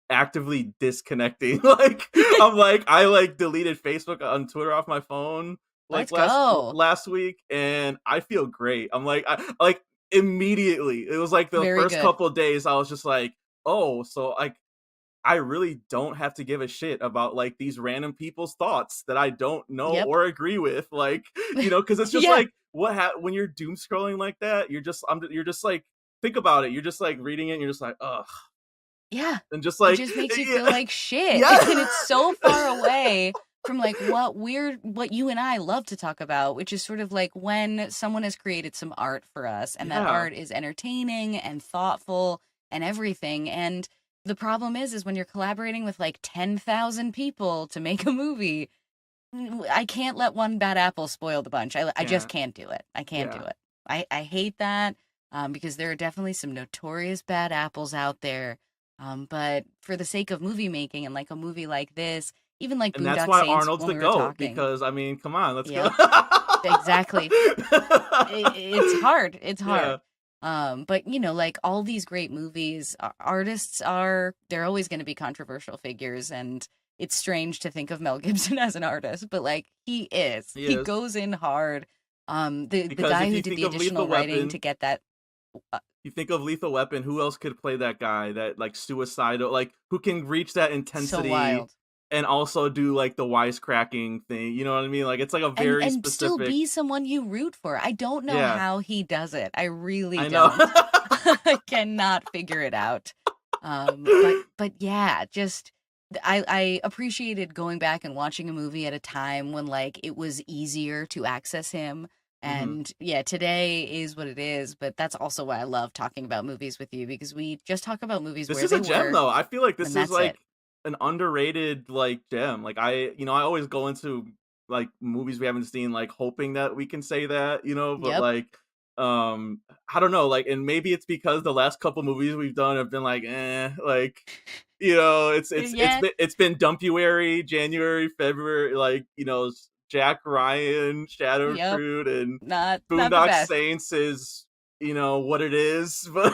actively disconnecting. Like I like deleted Facebook and Twitter off my phone like Let's go. last week, and I feel great. I'm like I like immediately. It was like the Very first good. couple of days I was just like, "Oh, so like I really don't have to give a shit about like these random people's thoughts that I don't know Yep. or agree with." Like, cuz it's just Yeah. like when you're doom scrolling like that, you're just like think about it. You're just like reading it and you're just like, "Ugh." Yeah. And just It like just makes you feel yeah. like shit. Yeah. And it's so far away from like what you and I love to talk about, which is sort of like when someone has created some art for us and that Yeah. art is entertaining and thoughtful and everything. And the problem is when you're collaborating with like 10,000 people to make a movie, I can't let one bad apple spoil the bunch. I just Can't. can't do it. I can't do Yeah. it. I hate that because there are definitely some notorious bad apples out there. But for the sake of movie making and like a movie like this, even like And that's Boondock why Saints Arnold's when the we were GOAT, talking. because I mean, come on, let's go. Yep, exactly. It's hard. It's Yeah. hard. But like all these great movies, artists they're always going to be controversial figures, and it's strange to think of Mel Gibson as an artist, but like he is. He He is. goes in hard. The Because guy if who you did think the of Lethal additional writing to Weapon, get that uh, you think of Lethal Weapon, who else could play that guy that like suicidal, like who can reach that so intensity wild and also do like the wisecracking thing, you know what I mean? Like it's like a very and still specific. be someone you root for. I don't know Yeah, how he does it. I really I know. don't. I cannot figure it out. But yeah, just I appreciated going back and watching a movie at a time when like it was easier to access him. Mhm. And yeah, today is what it is, but that's also why I love talking about movies with you because we just talk about movies This where is a they gem were, though. I feel like this and is that's it. like an underrated like gem. Like I always go into like movies we haven't seen like hoping that we can say that, but Yep. like I don't know, like and maybe it's because the last couple movies we've done have been like like Yeah. it's been Dumpuary, January, February, like, Jack Ryan, Shadow Yep. Fruit, and Not the Boondock best. Saints is, what it is, but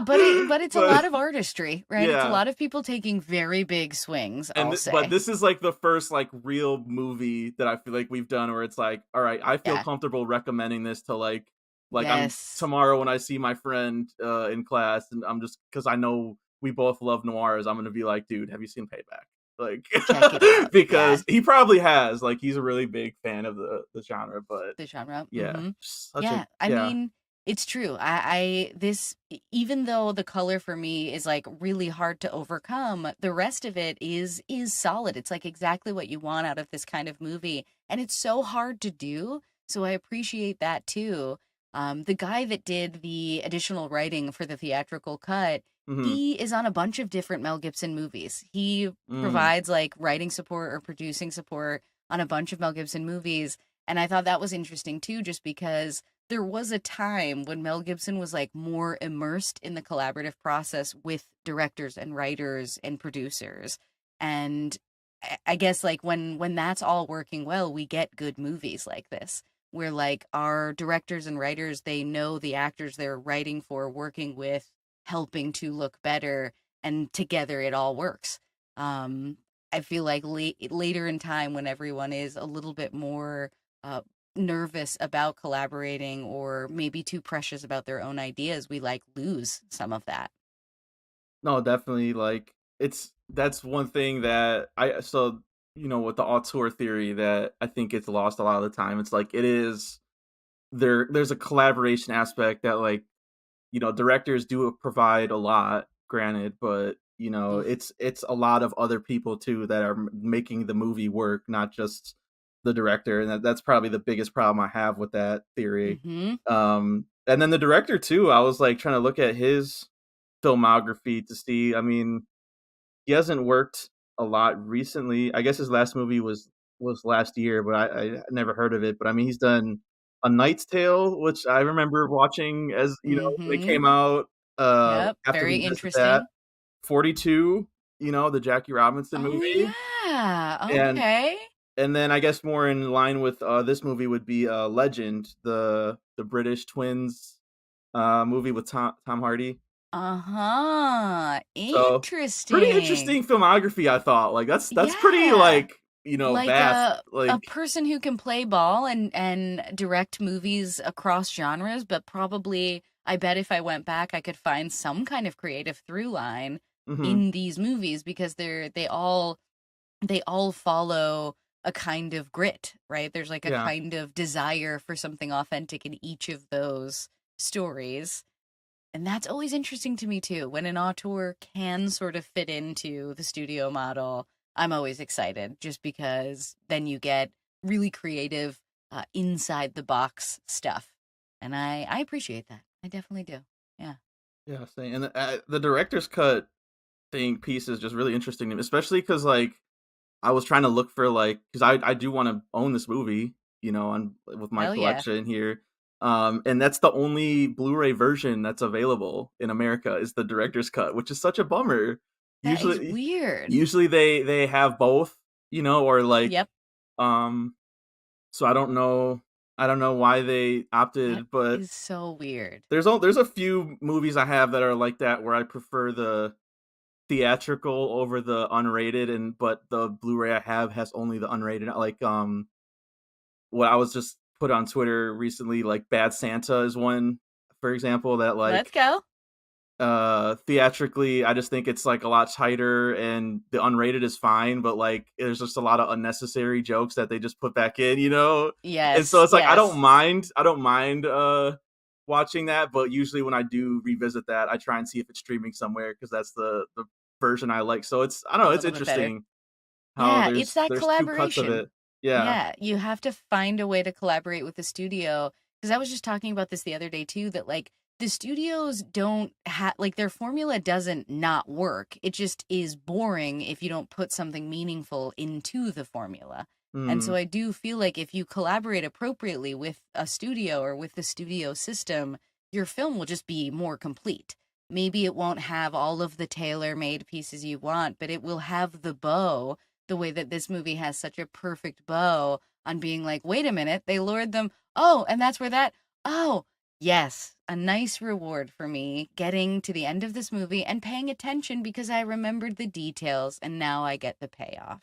But it's a but lot of artistry, right? It's a yeah. lot of people taking very big swings, And I'll but say. this is like the first like real movie that I feel like we've done where it's like, all right, I feel Yeah. comfortable recommending this to like I'm Yes. tomorrow when I see my friend in class, and I'm just because I know we both love noirs, I'm gonna be like, dude, have you seen Payback? Like Check it out. Yeah. because he probably has, like he's a really big fan of the genre, but The genre. yeah, Mm-hmm. such a Yeah. I yeah. mean, it's true. Even though the color for me is like really hard to overcome, the rest of it is solid. It's like exactly what you want out of this kind of movie. And it's so hard to do. So I appreciate that too. The guy that did the additional writing for the theatrical cut, Mhm. he is on a bunch of different Mel Gibson movies. He Mm. provides like writing support or producing support on a bunch of Mel Gibson movies. And I thought that was interesting too, just because there was a time when Mel Gibson was like more immersed in the collaborative process with directors and writers and producers. And I guess like when that's all working well, we get good movies like this where like our directors and writers, they know the actors they're writing for, working with, helping to look better, and together it all works. Um, I feel like later in time when everyone is a little bit more uh, nervous about collaborating or maybe too precious about their own ideas, we like lose some of that. No, definitely, like, that's one thing that with the auteur theory that I think gets lost a lot of the time, it's like it is there's a collaboration aspect that, like, directors do provide a lot, granted, but, Mm. it's a lot of other people too that are making the movie work, not just the director, and that's probably the biggest problem I have with that theory. Mm-hmm. And then the director too, I was, like, trying to look at his filmography to see. I mean, he hasn't worked a lot recently. I guess his last movie was last year, but I never heard of it. But I mean, he's done A Knight's Tale, which I remember watching as, when it Mm-hmm. came out, Yep. have to Very revisit that. interesting. 42, the Jackie Robinson Oh movie, yeah. and Okay. then I guess more in line with, this movie would be, Legend, the British twins, movie with Tom Hardy. Uh-huh. So, pretty Interesting. interesting filmography, I thought, like, that's pretty, Yeah. like, Like vast, a like person who can play ball and direct movies across genres, but probably I bet if I went back I could find some kind of creative through line mhm, in these movies because they all follow a kind of grit, right? There's like a yeah, kind of desire for something authentic in each of those stories. And that's always interesting to me too. When an auteur can sort of fit into the studio model, I'm always excited just because then you get really creative, inside the box stuff. And I appreciate that. I definitely do. Yeah. yeah, same, and the director's cut piece is just really interesting to me, especially because like, I was trying to look for, like, because I do wanna own this movie, on with my Hell yeah. collection here, and that's the only Blu-ray version that's available in America is the director's cut, which is such a bummer. That is Usually weird. usually they have both, or, like, Yep. um so I don't know why they That opted, but is so weird. there's a few movies I have that are like that where I prefer the theatrical over the unrated, but the Blu-ray I have has only the unrated. Like, what I was just put on Twitter recently, like Bad Santa is one, for example, that Let's like go. theatrically I just think it's like a lot tighter, and the unrated is fine, but like there's just a lot of unnecessary jokes that they just put back in. And so Yes. it's like Yes. I don't mind watching that, but usually when I do revisit that, I try and see if it's streaming somewhere because that's the version I like. So it's I don't A know, it's little bit better. interesting how Yeah, it's there's that there's two cuts of collaboration. it. Yeah. Yeah, you have to find a way to collaborate with the studio. Because I was just talking about this the other day too, that like the studios don't have like their formula doesn't not work. It just is boring if you don't put something meaningful into the formula. And so Mm, I do feel like if you collaborate appropriately with a studio or with the studio system, your film will just be more complete. Maybe it won't have all of the tailor-made pieces you want, but it will have the bow the way that this movie has such a perfect bow on being like, wait a minute, they lured them. Oh, and that's where that. Oh, yes, a nice reward for me getting to the end of this movie and paying attention because I remembered the details and now I get the payoff.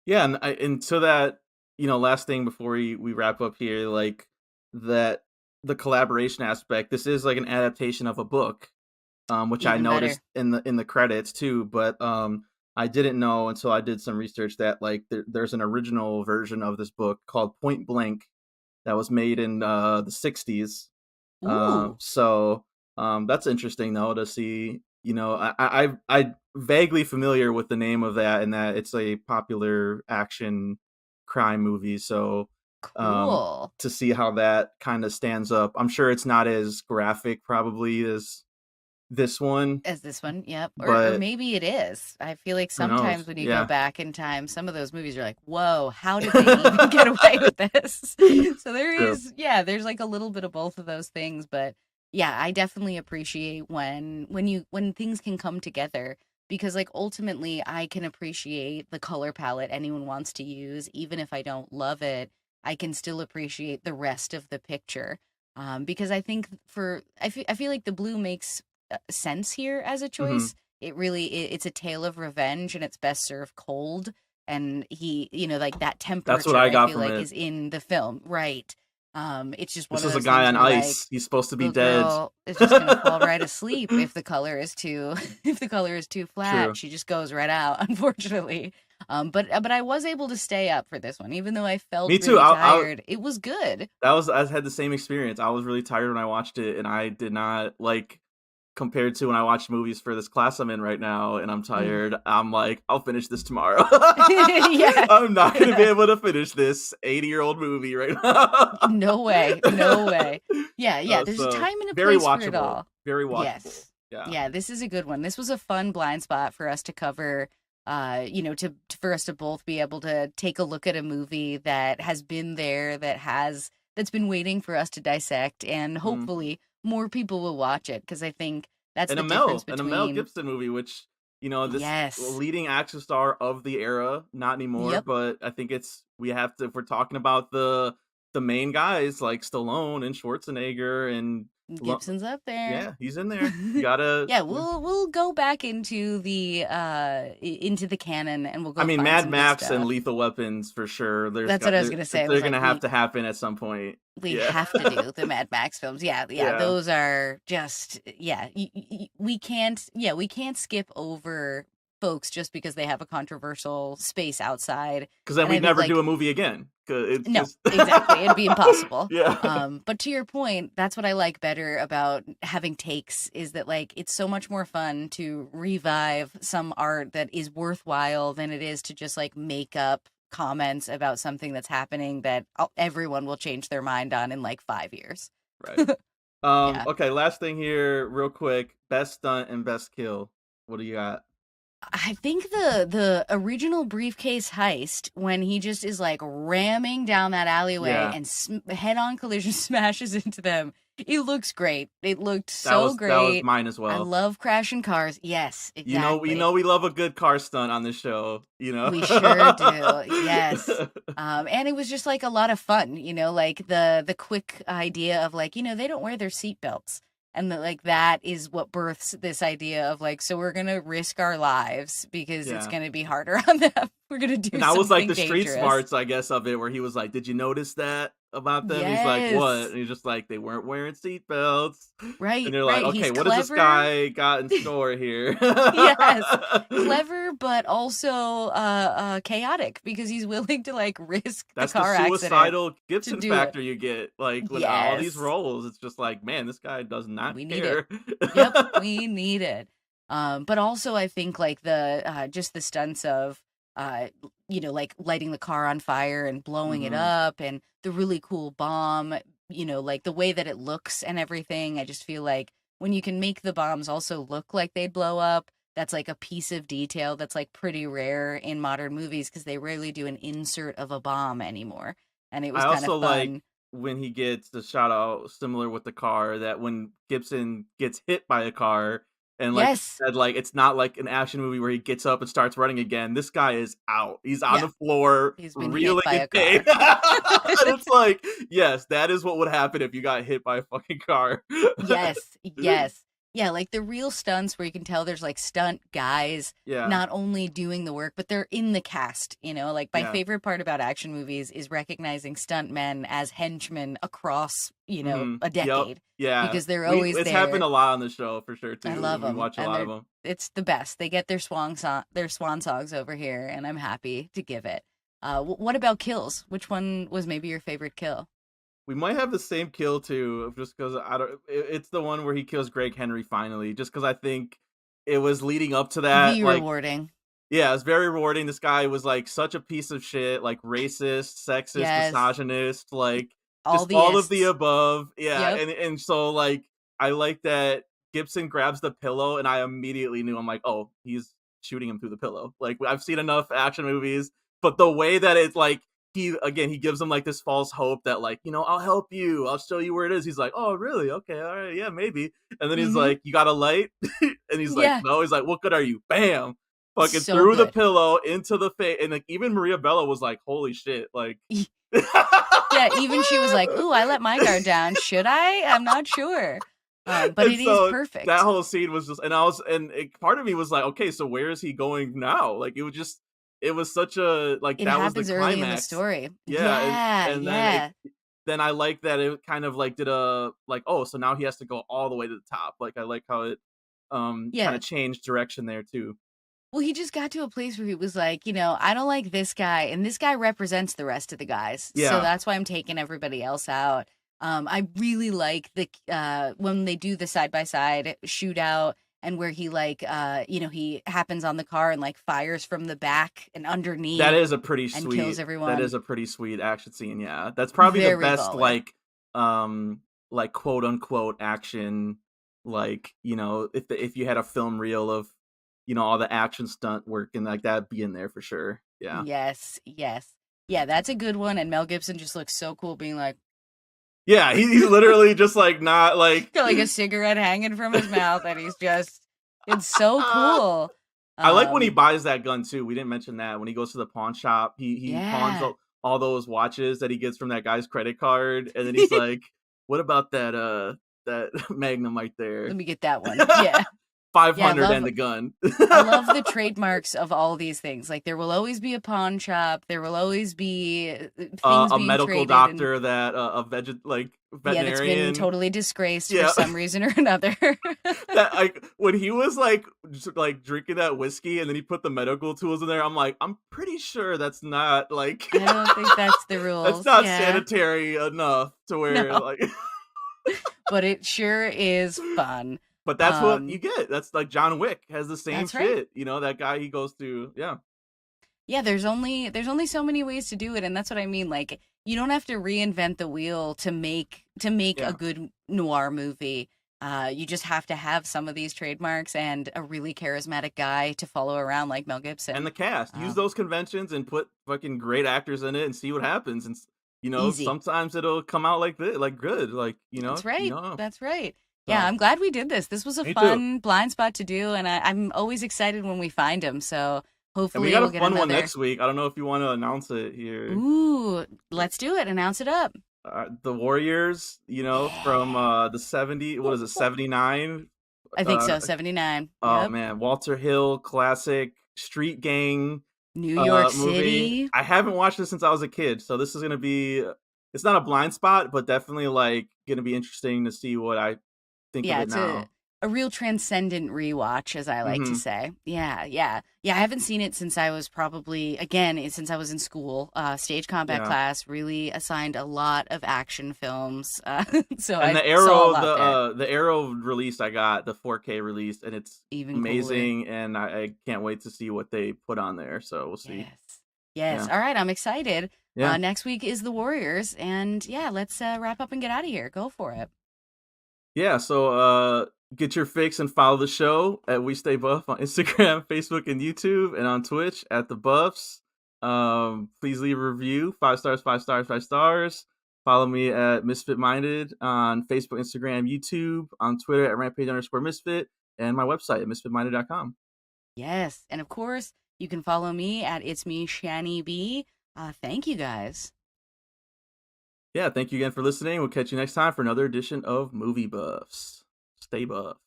yeah, and so that last thing before we wrap up here, like that the collaboration aspect. This is like an adaptation of a book, which I Even better. noticed in the credits too. But I didn't know until I did some research that like there's an original version of this book called Point Blank that was made in the '60s. Ooh, That's interesting though to see. I vaguely familiar with the name of that and that it's a popular action crime movie. So cool. to see how that kind of stands up, I'm sure it's not as graphic probably as this one, As this one, yep. Or but maybe it is. I feel like who sometimes knows? when you go Yeah, back in time, some of those movies are like, whoa, how did they even get away with this? So there true. is, yeah, there's like a little bit of both of those things. But yeah, I definitely appreciate when things can come together because like ultimately I can appreciate the color palette anyone wants to use, even if I don't love it, I can still appreciate the rest of the picture. Because I think I feel like the blue makes sense here as a Hmm. choice. It's a tale of revenge and it's best served cold. And like that That's what temperature I I got feel from like it. is in the film, right? It's just one This of is a those guy things on where like ice. He's supposed to be the dead. girl is just gonna fall right asleep if the color is too if the color is too flat. True. She just goes right out, unfortunately. But I was able to stay up for this one, even though I felt Me too. really tired. It was good. I had the same experience. I was really tired when I watched it, and I did not like compared to when I watch movies for this class I'm in right now, and I'm Mm. tired. I'm like, I'll finish this tomorrow. Yes. I'm not gonna be able to finish this 80-year-old movie right now. No way. No way. Yeah, yeah. There's a So time and a very place for it watchable. all. Very watchable. Yes. Yeah. Yeah, this is a good one. This was a fun blind spot for us to cover. For us to both be able to take a look at a movie that has been there, that has that's been waiting for us to dissect, and Mm. hopefully more people will watch it because I think that's And the difference A Mel between. Gibson movie, which, you know, this Yes. leading action star of the era, not anymore, Yep. but I think we have to, if we're talking about the main guys like Stallone and Schwarzenegger and Gibson's up there. yeah, he's in there. You gotta, Yeah, yeah. we'll go back into the into the canon, and we'll I go mean, find Mad some good Max and stuff. Lethal Weapons for sure. That's what I was gonna say. I was They're like, gonna have to happen at some point. we Yeah, have to do the Mad Max films. Yeah, yeah, yeah. those are just yeah. We can't, yeah, we can't skip over folks just because they have a controversial space outside. Because then And I we'd think never do like a movie again. 'Cause it's no, just exactly. It'd be impossible. yeah. But to your point, that's what I like better about having takes is that like it's so much more fun to revive some art that is worthwhile than it is to just like make up comments about something that's happening that everyone will change their mind on in like 5 years. Right. Yeah. Okay, last thing here, real quick. Best stunt and best kill. What do you got? I think the original briefcase heist when he just is like ramming down that alleyway Yeah, and head-on collision smashes into them. It looks great. It looked so that was great. mine as I well. love crashing cars. Yes, exactly. We love a good car stunt on this show, you know? We sure do. Yes. And it was just like a lot of fun, like the quick idea of like, they don't wear their seatbelts. And like that is what births this idea of like, so we're gonna risk our lives because it's Yeah. gonna be harder on them. We're gonna do And that was like something the street dangerous. smarts, I guess, of it, where he was like, "Did you notice that about them?" He's like, "What?" Yes. And he's just like, "They weren't wearing seatbelts." And Right, they're like, right. He's "Okay, what does this clever. guy got in store here?" Yes. Clever, but also chaotic because he's willing to like risk the That's the car accident suicidal to Gibson do it. factor you get, like, with all these Yes. roles. It's just like, man, this guy does not We need it. care. Yep, we need it. But also I think like the just the stunts of like lighting the car on fire and blowing it Mhm. up and the really cool bomb, like the way that it looks and everything. I just feel like when you can make the bombs also look like they'd blow up, that's like a piece of detail that's like pretty rare in modern movies because they rarely do an insert of a bomb anymore. And it was I kind of also like fun. when he gets the shout out similar with the car, that when Gibson gets hit by a car and like you Yes, said, like it's not like an action movie where he gets up and starts running again. This guy is out. He's on yeah, the floor he's been hit reeling by in a pain. car. And it's like, yes, that is what would happen if you got hit by a fucking car. Yes, yes. Yeah, like the real stunts where you can tell there's like stunt guys Yeah, not only doing the work, but they're in the cast. Like my yeah. favorite part about action movies is recognizing stunt men as henchmen across, Mhm. a Yep. decade Yeah. because they're We always It's happened there. a lot on the show for sure I too. love We them watch a and lot of them. it's the best. They get their swan songs over here and I'm happy to give it. What about kills? Which one was maybe your favorite kill? We might have the same kill too, just because I don't. It's the one where he kills Greg Henry finally, just because I think it was leading up to that. V Like, rewarding. yeah, it's very rewarding. This guy was like such a piece of shit, like racist, sexist, Yes, misogynist, like all just the all of the ists. above. Yeah, Yep. and so like I like that Gibson grabs the pillow, and I immediately knew, I'm like, oh, he's shooting him through the pillow. Like I've seen enough action movies, but the way that it's like he gives him like this false hope that like, I'll help you, I'll show you where it is. He's like, oh really, okay, all right, yeah, maybe. And then he's Mhm. like, you got a light? And he's like, Yeah. no. He's like, what good are you? Bam, fucking So threw the good. pillow into the face. And like even Maria Bella was like, holy shit, like Yeah, even she was like, "Ooh, I let my guard down. Should I? I'm not sure." But and it is so that perfect. whole scene was just, and part of me was like, okay, so where is he going now? Like it was such a, like, It that was the happens early in the climax. story. Yeah. Yeah, And then yeah. then I like that it kind of like did a, like, oh, so now he has to go all the way to the top. Like I like how it kind Yeah. of changed direction there too. Well, he just got to a place where he was like, I don't like this guy, and this guy represents the rest of the guys. So Yeah. that's why I'm taking everybody else out. I really like the when they do the side by side shootout and where he like he happens on the car and like fires from the back and That underneath is a pretty and kills sweet that everyone. is a pretty sweet action scene, yeah. That's probably the Very best, baller. like, quote, unquote, action, like, if you had a film reel of, all the action stunt work, and, like, that'd be in there for sure, yeah. Yes, yes. Yeah, that's a good one, and Mel Gibson just looks so cool being like, Yeah, he's literally just like not like. Got like a cigarette hanging from his mouth, and he's just. It's so cool. I like when he Um, buys that gun too. We didn't mention that when he goes to the pawn shop, he pawns yeah. all those watches that he gets from that guy's credit card, and then he's like, "What about that Magnum right there? Let me get that one. Yeah. Yeah, 500 and the gun." I love the trademarks of all these things. Like there will always be a pawn shop. There will always be things A being medical traded, and doctor that like yeah, that's been veterinarian. totally disgraced for Yeah. some reason or another. That like when he was like just, like drinking that whiskey and then he put the medical tools in there, I'm like, I'm pretty sure that's not like I don't think that's the that's rules. not Yeah. sanitary enough to where No, like. but it sure is fun. But that's what you Um, get. That's like John Wick has the same that's right. shit. You know, that guy he goes to, yeah. Yeah, there's only so many ways to do it, and that's what I mean. Like you don't have to reinvent the wheel to make a Yeah. good noir movie. You just have to have some of these trademarks and a really charismatic guy to follow around like Mel And Gibson. the cast. Use Uh, those conventions and put fucking great actors in it and see what happens. And you know, Easy. sometimes it'll come out like this, like good. Like, That's you right. know. That's right. Yeah, So I'm glad we did this. This was a me too. fun blind spot to do, and I'm always excited when we find them. So And we hopefully got a we'll get fun one another. next week. I don't know if you want to announce it here. Ooh, let's do it. Announce it up. The Warriors, you know, from Yeah. the 70, what is it, 79? I think Uh so. 79. oh Yep. man, Walter Hill classic street gang New York movie. City. I haven't watched it since I was a kid, so this is gonna be. It's not a blind spot, but definitely like gonna be interesting to see what I think of Yeah, it it's a now. a real transcendent rewatch, as I like to Hmm. say. Yeah, yeah. Yeah, I haven't seen it since I was probably again, since I was in school. Stage combat Yeah, class really assigned a lot of action films. So and I saw a lot there. The Arrow release I got the 4K release, and it's Even cooler. amazing, and I can't wait to see what they put on there. So we'll see. Yes. Yes. Yeah, All right, I'm excited. yeah, Next week is the Warriors, and yeah, let's wrap up and get out of here. Go for it. yeah. So get your fix and follow the show at We Stay Buff on Instagram, Facebook, and YouTube, and on Twitch at the Buffs. Please leave a review, 5 stars, 5 stars, 5 stars. Follow me at Misfit Minded on Facebook, Instagram, YouTube, on Twitter at Rampage_Misfit, and my website at misfitminded.com. Yes, and of course, you can follow me at It's Me Shani B. Thank you guys. Yeah, thank you again for listening. We'll catch you next time for another edition of Movie Buffs. Stay buff.